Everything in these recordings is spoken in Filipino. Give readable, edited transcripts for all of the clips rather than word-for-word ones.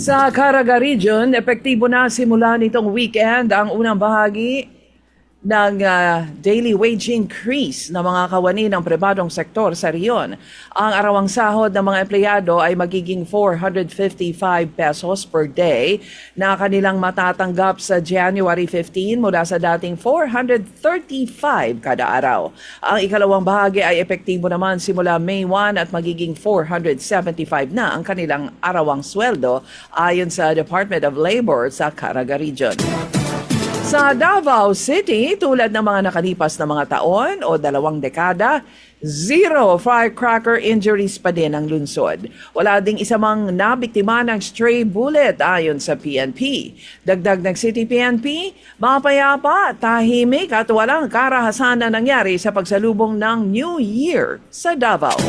Sa Caraga Region, epektibo na simula nitong weekend ang unang bahagi ng daily wage increase ng mga kawani ng pribadong sektor sa riyon. Ang arawang sahod ng mga empleyado ay magiging 455 pesos per day na kanilang matatanggap sa January 15 mula sa dating 435 kada araw. Ang ikalawang bahagi ay epektibo naman simula May 1 at magiging 475 na ang kanilang arawang sweldo ayon sa Department of Labor sa Caraga Region. Sa Davao City, tulad ng mga nakalipas na mga taon o 2 dekada, zero firecracker injuries pa din ang lungsod. Wala ding isa mang nabiktima ng stray bullet ayon sa PNP. Dagdag ng City PNP, mapayapa, tahimik at walang karahasan na nangyari sa pagsalubong ng New Year sa Davao.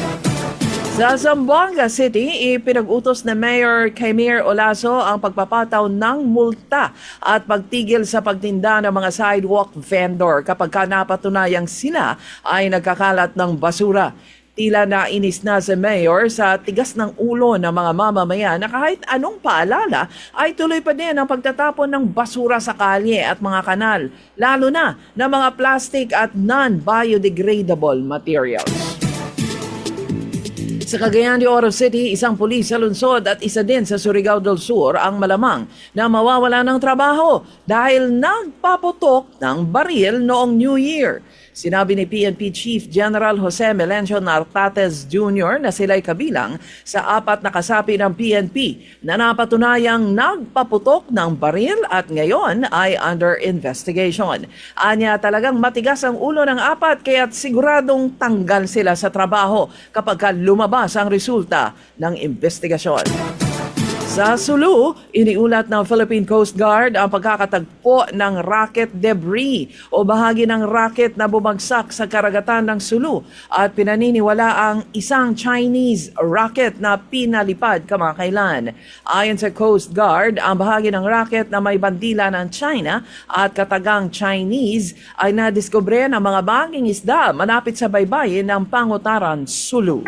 Sa Zamboanga City, ipinag-utos na Mayor Kaimir Olaso ang pagpapataw ng multa at pagtigil sa pagtinda ng mga sidewalk vendor kapag napatunayang sila ay nagkakalat ng basura. Tila nainis na si Mayor sa tigas ng ulo ng mga mamamayan na kahit anong paalala ay tuloy pa din ang pagtatapon ng basura sa kalye at mga kanal, lalo na ng mga plastic at non-biodegradable materials. Sa Cagayan de Oro City, isang pulis sa lungsod at isa din sa Surigao del Sur ang malamang na mawawala ng trabaho dahil nagpaputok ng baril noong New Year. Sinabi ni PNP Chief General Jose Melencio Nartates Jr. na sila'y kabilang sa 4 na kasapi ng PNP na napatunayang nagpaputok ng baril at ngayon ay under investigation. Anya talagang matigas ang ulo ng 4 kaya't siguradong tanggal sila sa trabaho kapag lumabas ang resulta ng investigasyon. Sa Sulu, iniulat ng Philippine Coast Guard ang pagkakatagpo ng rocket debris o bahagi ng rocket na bumagsak sa karagatan ng Sulu at pinaniniwala ang isang Chinese rocket na pinalipad kamakailan. Ayon sa Coast Guard, ang bahagi ng rocket na may bandila ng China at katagang Chinese ay nadiskubre ng mga banging isda malapit sa baybayin ng Pangutaran, Sulu.